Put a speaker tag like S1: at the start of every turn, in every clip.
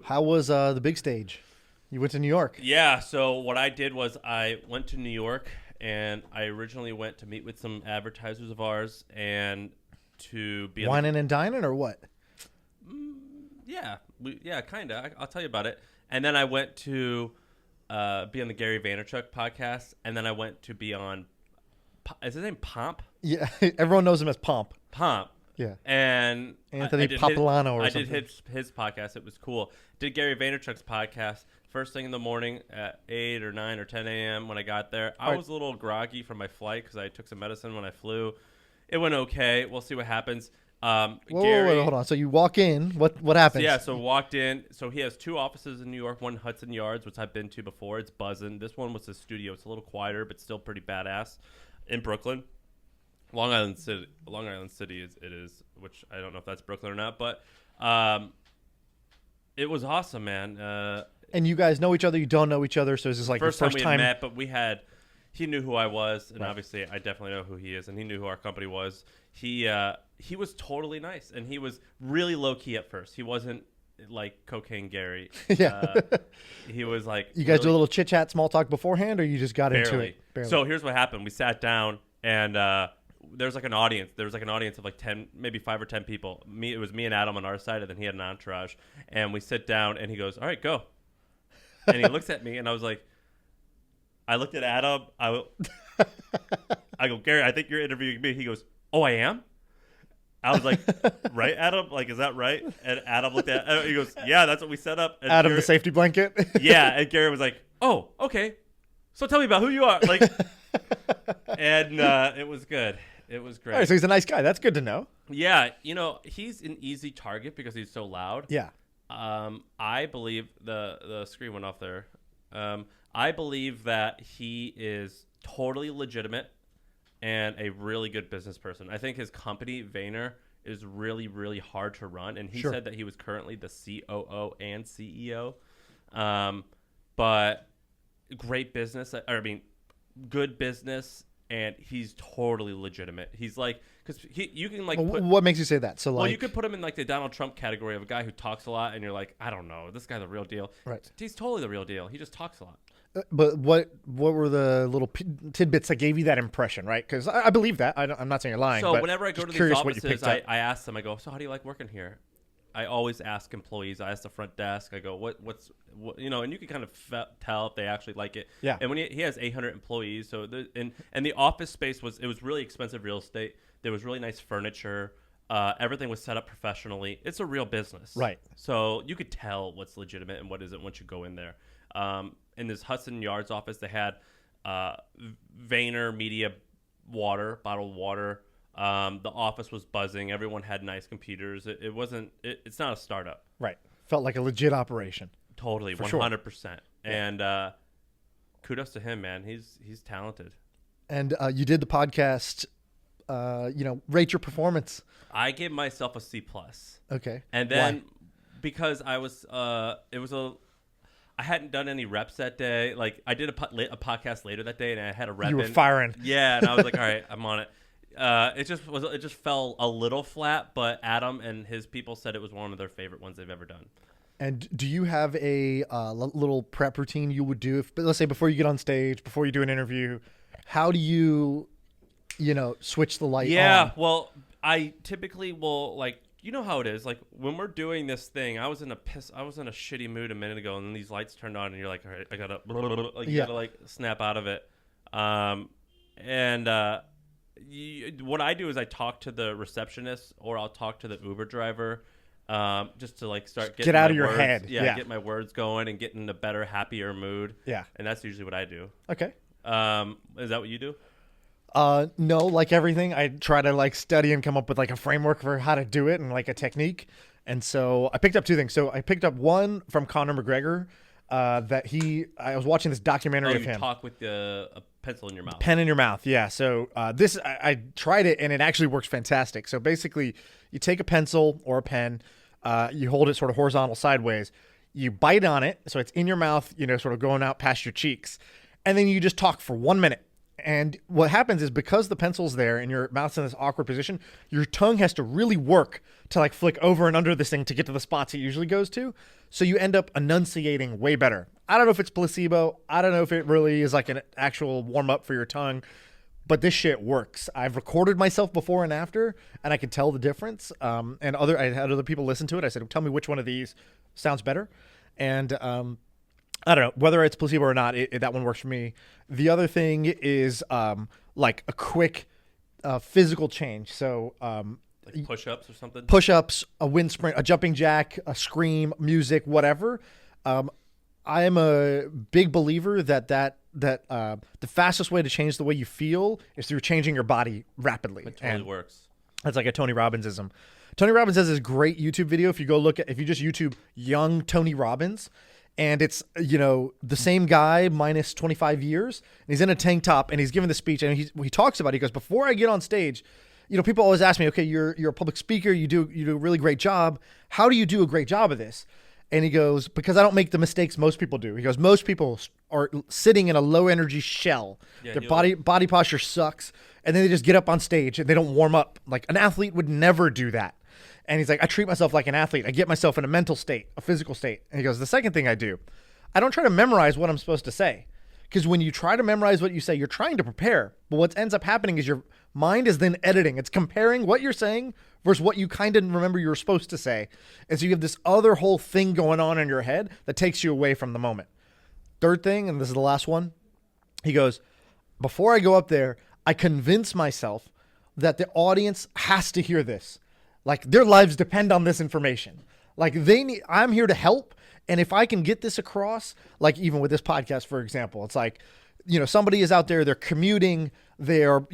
S1: How was the big stage? You went to New York.
S2: Yeah, so what I did was I went to New York, and I originally went to meet with some advertisers of ours and to be
S1: Whining and dining or what?
S2: Yeah, kind of. I'll tell you about it. And then I went to be on the Gary Vaynerchuk podcast, and then I went to be on. Is his name Pomp?
S1: Yeah, everyone knows him as Pomp.
S2: Pomp.
S1: Yeah.
S2: And
S1: Anthony Popolano or something.
S2: I did his podcast. It was cool. Did Gary Vaynerchuk's podcast first thing in the morning at 8 or 9 or 10 a.m. when I got there. I was a little groggy from my flight because I took some medicine when I flew. It went okay. We'll see what happens.
S1: Whoa,
S2: Gary,
S1: hold on. So you walk in. What happens?
S2: So walked in. So he has two offices in New York, one Hudson Yards, which I've been to before. It's buzzing. This one was his studio. It's a little quieter, but still pretty badass in Brooklyn. Long Island City is, which I don't know if that's Brooklyn or not, but it was awesome, man.
S1: And you guys know each other. You don't know each other, so is this like
S2: first
S1: your first
S2: time we
S1: time?
S2: met? But he knew who I was, and obviously I definitely know who he is, and he knew who our company was. He was totally nice, and he was really low key at first. He wasn't like Cocaine Gary.
S1: Yeah.
S2: He was like,
S1: you guys do a little chit chat, small talk beforehand, or you just got into
S2: barely.
S1: it? Barely.
S2: So here's what happened. We sat down, and there's like an audience. There was like an audience of like 10, maybe 5 or 10 people. It was me and Adam on our side, and then he had an entourage. And we sit down, and he goes, "All right, go." And he looks at me, and I was like, I looked at Adam. I go, "Gary, I think you're interviewing me." He goes, "Oh, I am?" I was like, "Right, Adam? Like, is that right?" And Adam looked at. He goes, "Yeah, that's what we set up." And
S1: Adam,
S2: Gary,
S1: the safety blanket.
S2: yeah, and Gary was like, "Oh, okay. So tell me about who you are." Like, and it was good. It was great.
S1: All right, so he's a nice guy. That's good to know.
S2: Yeah, he's an easy target because he's so loud.
S1: Yeah.
S2: I believe the screen went off there. I believe that he is totally legitimate and a really good business person. I think his company, Vayner, is really, really hard to run. And he said that he was currently the COO and CEO. But great business. Good business. And he's totally legitimate. He's like, because you can like.
S1: What makes you say that? So
S2: you could put him in like the Donald Trump category of a guy who talks a lot, and you're like, I don't know, this guy's the real deal.
S1: Right.
S2: He's totally the real deal. He just talks a lot.
S1: But what were the little tidbits that gave you that impression, right? Because I believe that. I'm not saying you're lying.
S2: So
S1: but
S2: whenever I go to these offices, I ask them. I go, "So how do you like working here?" I always ask employees. I ask the front desk. I go, "What's and you can kind of tell if they actually like it."
S1: Yeah.
S2: And when he has 800 employees, so and the office space was really expensive real estate. There was really nice furniture. Everything was set up professionally. It's a real business,
S1: right?
S2: So you could tell what's legitimate and what isn't once you go in there. In this Hudson Yards office, they had Vayner Media water, bottled water. The office was buzzing. Everyone had nice computers. It wasn't. It's not a startup.
S1: Right. Felt like a legit operation.
S2: Totally, 100%. And kudos to him, man. He's talented.
S1: And you did the podcast. Rate your performance.
S2: I gave myself a C+.
S1: Okay.
S2: And then because I was, I hadn't done any reps that day. Like I did a podcast later that day, and I had a rep.
S1: You were firing.
S2: Yeah, and I was like, all right, I'm on it. It just fell a little flat, but Adam and his people said it was one of their favorite ones they've ever done.
S1: And do you have a little prep routine you would do let's say before you get on stage, before you do an interview? How do you, switch the light on?
S2: Yeah, well, I typically will you know how it is. Like when we're doing this thing, I was in a shitty mood a minute ago, and then these lights turned on, and you're like, all right, I gotta gotta snap out of it. What I do is I talk to the receptionist, or I'll talk to the Uber driver, just to start getting
S1: get out of your
S2: words,
S1: head.
S2: Yeah, get my words going and get in a better, happier mood.
S1: Yeah,
S2: and that's usually what I do.
S1: Okay.
S2: Is that what you do?
S1: No, like everything, I try to study and come up with a framework for how to do it and a technique. And so I picked up two things. So I picked up one from Conor McGregor, I was watching this documentary of him.
S2: You talk with a pencil in your mouth.
S1: Pen in your mouth, yeah. So I tried it, and it actually works fantastic. So basically, you take a pencil or a pen, you hold it sort of horizontal sideways, you bite on it, so it's in your mouth, sort of going out past your cheeks, and then you just talk for 1 minute. And what happens is because the pencil's there and your mouth's in this awkward position, your tongue has to really work to like flick over and under this thing to get to the spots it usually goes to. So you end up enunciating way better. I don't know if it's placebo. I don't know if it really is like an actual warm up for your tongue, but this shit works. I've recorded myself before and after, and I could tell the difference. I had other people listen to it. I said, tell me which one of these sounds better. And I don't know whether it's placebo or not. That one works for me. The other thing is like a quick physical change. So
S2: like push-ups or something.
S1: Push-ups, a wind sprint, a jumping jack, a scream, music, whatever. I am a big believer that the fastest way to change the way you feel is through changing your body rapidly.
S2: It totally works.
S1: That's like a Tony Robbinsism. Tony Robbins has this great YouTube video. If you just YouTube young Tony Robbins, and it's, the same guy minus 25 years, and he's in a tank top and he's giving the speech, and he talks about it. He goes, before I get on stage, people always ask me, okay, you're a public speaker, you do a really great job. How do you do a great job of this? And he goes, because I don't make the mistakes most people do. He goes, most people are sitting in a low energy shell. Their body posture sucks. And then they just get up on stage and they don't warm up. Like an athlete would never do that. And he's like, I treat myself like an athlete. I get myself in a mental state, a physical state. And he goes, the second thing I do, I don't try to memorize what I'm supposed to say. Because when you try to memorize what you say, you're trying to prepare. But what ends up happening is your mind is then editing. It's comparing what you're saying versus what you kind of remember you were supposed to say. And so you have this other whole thing going on in your head that takes you away from the moment. Third thing, and this is the last one, he goes, before I go up there, I convince myself that the audience has to hear this. Like their lives depend on this information. Like I'm here to help. And if I can get this across, like even with this podcast, for example, it's like, somebody is out there, they're commuting, they have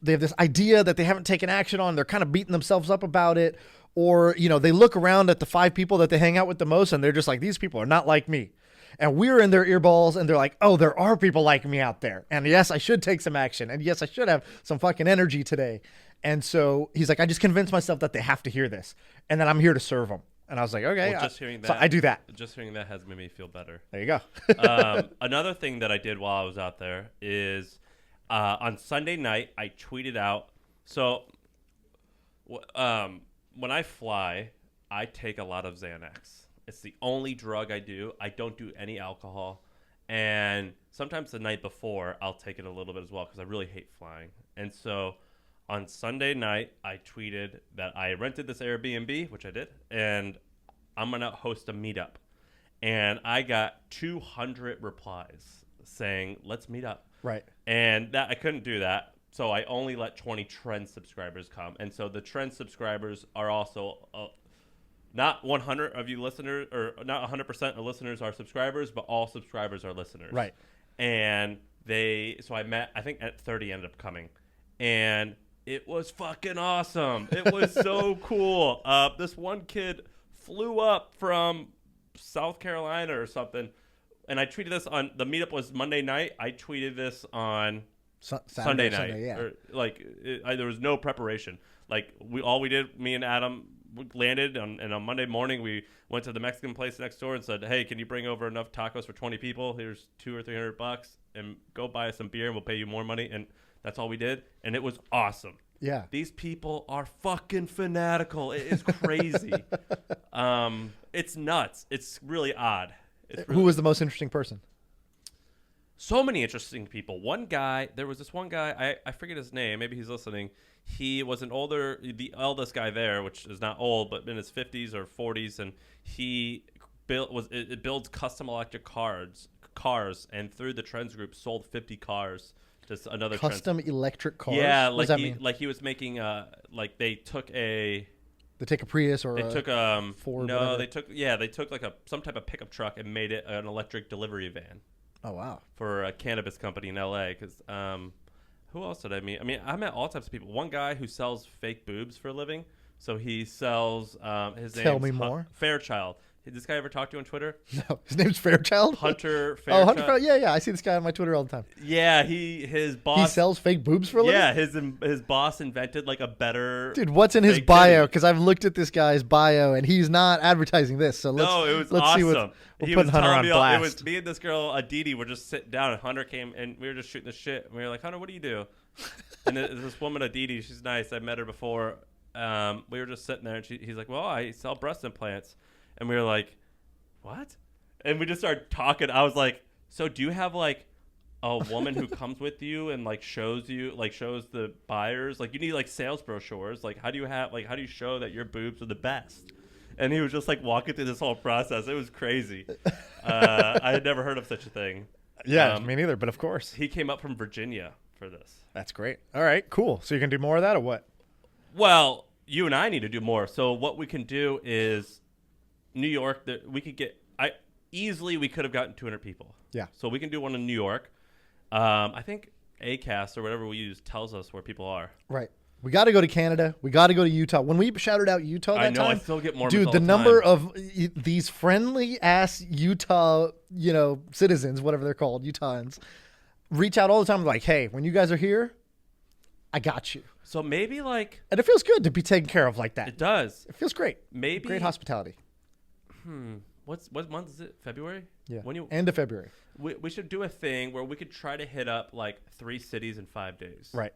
S1: this idea that they haven't taken action on. They're kind of beating themselves up about it. Or, they look around at the 5 people that they hang out with the most and they're just like, these people are not like me. And we're in their earballs and they're like, oh, there are people like me out there. And yes, I should take some action. And yes, I should have some fucking energy today. And so he's like, I just convinced myself that they have to hear this. And then I'm here to serve them. And I was like, okay,
S2: well, just hearing that,
S1: so I do that.
S2: Just hearing that has made me feel better.
S1: There you go.
S2: Another thing that I did while I was out there is on Sunday night, I tweeted out. So when I fly, I take a lot of Xanax. It's the only drug I do. I don't do any alcohol. And sometimes the night before, I'll take it a little bit as well because I really hate flying. And so on Sunday night, I tweeted that I rented this Airbnb, which I did, and I'm going to host a meetup. And I got 200 replies saying, let's meet up.
S1: Right.
S2: And that I couldn't do that. So I only let 20 trend subscribers come. And so the trend subscribers are also not 100 of you listeners, or not 100% of listeners are subscribers, but all subscribers are listeners.
S1: Right.
S2: And so I met, I think at 30 ended up coming. And it was fucking awesome. It was so cool. This one kid flew up from South Carolina or something. And I tweeted this on, the meetup was Monday night. I tweeted this on Sunday night.
S1: Yeah.
S2: There was no preparation. Like we did, me and Adam landed and on Monday morning we went to the Mexican place next door and said, hey, can you bring over enough tacos for 20 people? Here's $200 or $300 and go buy us some beer and we'll pay you more money. And that's all we did. And it was awesome.
S1: Yeah.
S2: These people are fucking fanatical. It is crazy. It's nuts. It's really odd.
S1: Who was the most interesting person?
S2: So many interesting people. There was this one guy, I forget his name. Maybe he's listening. He was the eldest guy there, which is not old, but in his 50s or 40s. And he builds custom electric cars. And through the Trends group sold 50 cars. Just another
S1: custom electric cars.
S2: Yeah,
S1: what does that mean?
S2: Like he was making they took a
S1: Prius or
S2: they took
S1: Ford.
S2: No,
S1: whatever.
S2: they took like some type of pickup truck and made it an electric delivery van.
S1: Oh wow!
S2: For a cannabis company in LA. Because who else did I meet? I mean, I met all types of people. One guy who sells fake boobs for a living. So he sells his name.
S1: Tell me more.
S2: Fairchild. Did this guy ever talk to you on Twitter?
S1: No, his name's Fairchild.
S2: Hunter
S1: Oh,
S2: Fairchild.
S1: Hunter. Yeah. I see this guy on my Twitter all the time.
S2: Yeah, his
S1: He
S2: boss.
S1: sells fake boobs for a living.
S2: Yeah, his boss invented like a better.
S1: Dude, what's in his
S2: fake
S1: bio?
S2: titty.
S1: Because I've looked at this guy's bio, and he's not advertising this. So let's
S2: No, it was
S1: let's
S2: awesome.
S1: see what we're
S2: He
S1: putting
S2: was
S1: Hunter
S2: telling
S1: on
S2: me
S1: blast.
S2: it was me and this girl Aditi were just sitting down, and Hunter came, and we were just shooting the shit. And we were like, Hunter, what do you do? And this woman Aditi, she's nice. I met her before. We were just sitting there, and he's like, well, I sell breast implants, and we were like, what? And we just started talking. I was like, so do you have like a woman who comes with you and like shows the buyers, like you need like sales brochures, like how do you show that your boobs are the best? And he was just like walking through this whole process. It was crazy. I had never heard of such a thing.
S1: Yeah, me neither. But of course,
S2: He came up from Virginia for this.
S1: that's great. All right, cool. So you can do more of that, or what?
S2: Well, you and I need to do more. So what we can do is New York, that we could get we could have gotten 200 people.
S1: Yeah.
S2: So we can do one in New York. I think ACAST or whatever we use tells us where people are.
S1: Right. We got to go to Canada. We got to go to Utah. When we shouted out Utah that
S2: I know.
S1: time,
S2: I still get more.
S1: dude,
S2: all
S1: the
S2: time.
S1: number of these friendly ass Utah, citizens, whatever they're called, Utahns, reach out all the time like, hey, when you guys are here, I got you.
S2: So maybe like
S1: And it feels good to be taken care of like that.
S2: it does.
S1: It feels great.
S2: Maybe
S1: Great hospitality.
S2: What month is it? February?
S1: Yeah.
S2: When you
S1: End of February.
S2: we should do a thing where we could try to hit up like 3 cities in 5 days.
S1: Right.